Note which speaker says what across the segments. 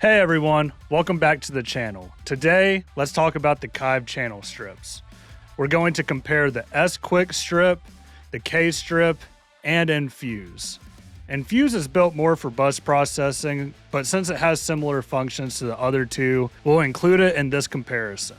Speaker 1: Hey everyone, welcome back to the channel. Today, let's talk about the Kiive channel strips. We're going to compare the Squick strip, the Kstrip, and Infuse. Infuse is built more for bus processing, but since it has similar functions to the other two, we'll include it in this comparison.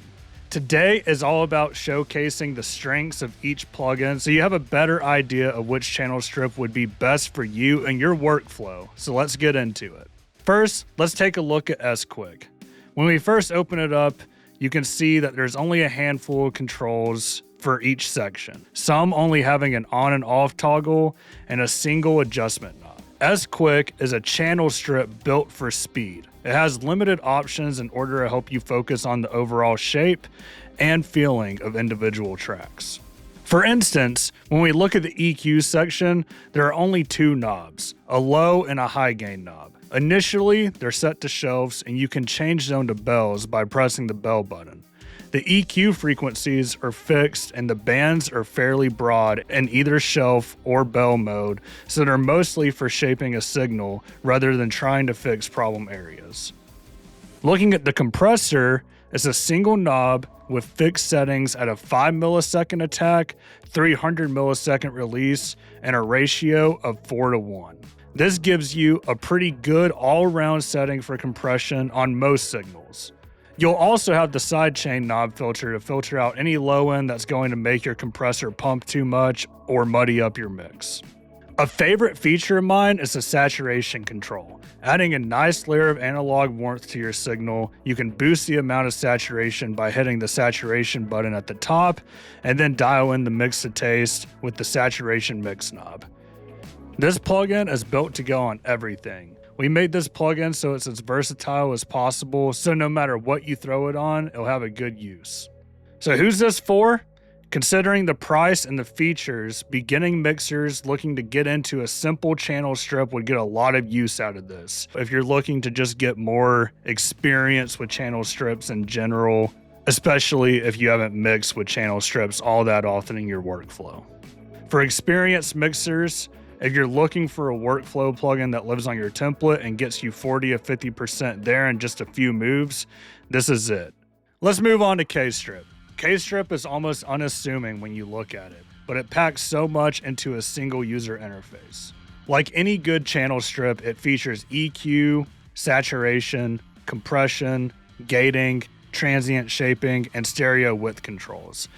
Speaker 1: Today is all about showcasing the strengths of each plugin so you have a better idea of which channel strip would be best for you and your workflow. So let's get into it. First, let's take a look at Squick. When we first open it up, you can see that there's only a handful of controls for each section, some only having an on and off toggle and a single adjustment knob. Squick is a channel strip built for speed. It has limited options in order to help you focus on the overall shape and feeling of individual tracks. For instance, when we look at the EQ section, there are only two knobs, a low and a high gain knob. Initially, they're set to shelves and you can change them to bells by pressing the bell button. The EQ frequencies are fixed and the bands are fairly broad in either shelf or bell mode, so they're mostly for shaping a signal rather than trying to fix problem areas. Looking at the compressor, it's a single knob with fixed settings at a 5 millisecond attack, 300 millisecond release, and a ratio of 4:1. This gives you a pretty good all-around setting for compression on most signals. You'll also have the sidechain knob filter to filter out any low end that's going to make your compressor pump too much or muddy up your mix. A favorite feature of mine is the saturation control. Adding a nice layer of analog warmth to your signal, you can boost the amount of saturation by hitting the saturation button at the top and then dial in the mix to taste with the saturation mix knob. This plugin is built to go on everything. We made this plugin so it's as versatile as possible, so no matter what you throw it on, it'll have a good use. So who's this for? Considering the price and the features, beginning mixers looking to get into a simple channel strip would get a lot of use out of this. If you're looking to just get more experience with channel strips in general, especially if you haven't mixed with channel strips all that often in your workflow. For experienced mixers, if you're looking for a workflow plugin that lives on your template and gets you 40 to 50% there in just a few moves, this is it. Let's move on to Kstrip. Kstrip is almost unassuming when you look at it, but it packs so much into a single user interface. Like any good channel strip, it features EQ, saturation, compression, gating, transient shaping, and stereo width controls.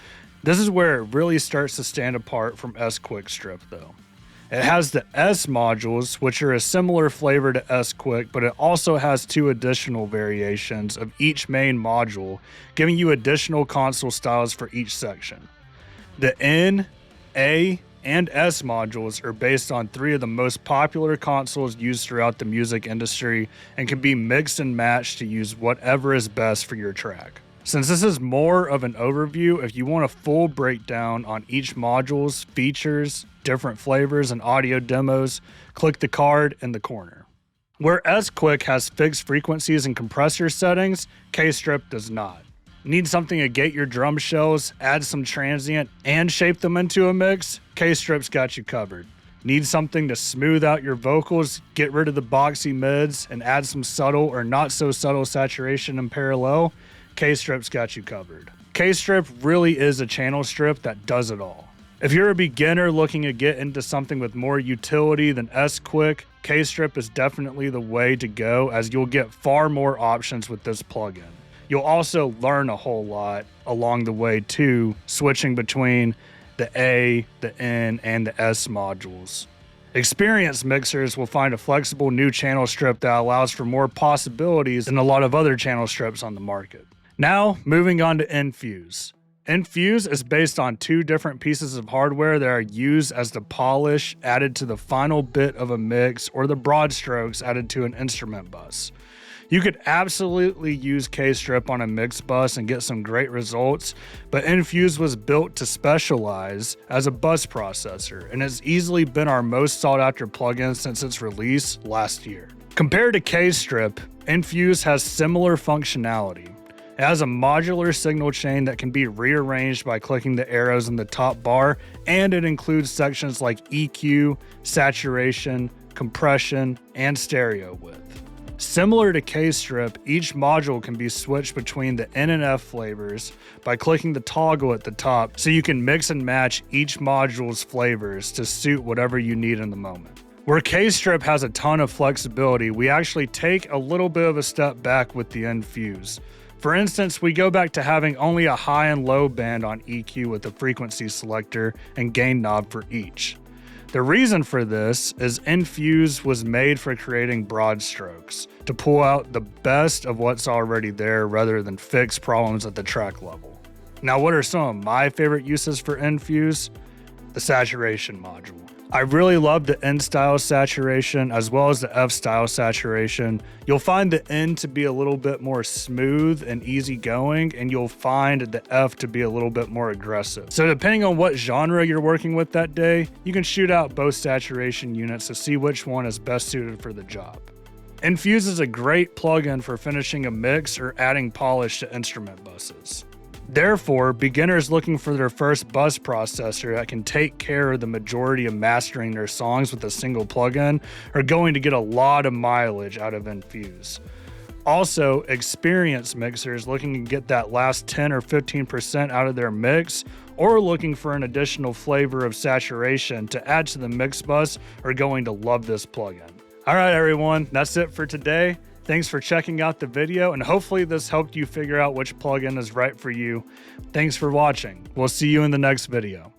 Speaker 1: This is where it really starts to stand apart from Squick strip though. It has the S modules, which are a similar flavor to Squick, but it also has two additional variations of each main module, giving you additional console styles for each section. The N, A, and S modules are based on three of the most popular consoles used throughout the music industry and can be mixed and matched to use whatever is best for your track. Since this is more of an overview, if you want a full breakdown on each module's features, different flavors, and audio demos, click the card in the corner. Where Squick has fixed frequencies and compressor settings, Kstrip does not. Need something to gate your drum shells, add some transient, and shape them into a mix? Kstrip's got you covered. Need something to smooth out your vocals, get rid of the boxy mids, and add some subtle or not so subtle saturation in parallel? Kstrip's got you covered. Kstrip really is a channel strip that does it all. If you're a beginner looking to get into something with more utility than Squick, Kstrip is definitely the way to go as you'll get far more options with this plugin. You'll also learn a whole lot along the way too, switching between the A, the N, and the S modules. Experienced mixers will find a flexible new channel strip that allows for more possibilities than a lot of other channel strips on the market. Now, moving on to Infuse. Infuse is based on two different pieces of hardware that are used as the polish added to the final bit of a mix or the broad strokes added to an instrument bus. You could absolutely use Kstrip on a mix bus and get some great results, but Infuse was built to specialize as a bus processor and has easily been our most sought after plugin since its release last year. Compared to Kstrip, Infuse has similar functionality. It has a modular signal chain that can be rearranged by clicking the arrows in the top bar, and it includes sections like EQ, saturation, compression, and stereo width. Similar to Kstrip, each module can be switched between the N and F flavors by clicking the toggle at the top, so you can mix and match each module's flavors to suit whatever you need in the moment. Where Kstrip has a ton of flexibility, we actually take a little bit of a step back with the Infuse. For instance, we go back to having only a high and low band on EQ with the frequency selector and gain knob for each. The reason for this is Infuse was made for creating broad strokes, to pull out the best of what's already there rather than fix problems at the track level. Now, what are some of my favorite uses for Infuse? The saturation module. I really love the N style saturation as well as the F style saturation. You'll find the N to be a little bit more smooth and easygoing, and you'll find the F to be a little bit more aggressive. So depending on what genre you're working with that day, you can shoot out both saturation units to see which one is best suited for the job. Infuse is a great plugin for finishing a mix or adding polish to instrument buses. Therefore, beginners looking for their first bus processor that can take care of the majority of mastering their songs with a single plugin are going to get a lot of mileage out of Infuse. Also, experienced mixers looking to get that last 10 or 15% out of their mix, or looking for an additional flavor of saturation to add to the mix bus are going to love this plugin. All right, everyone, that's it for today. Thanks for checking out the video, and hopefully this helped you figure out which plugin is right for you. Thanks for watching. We'll see you in the next video.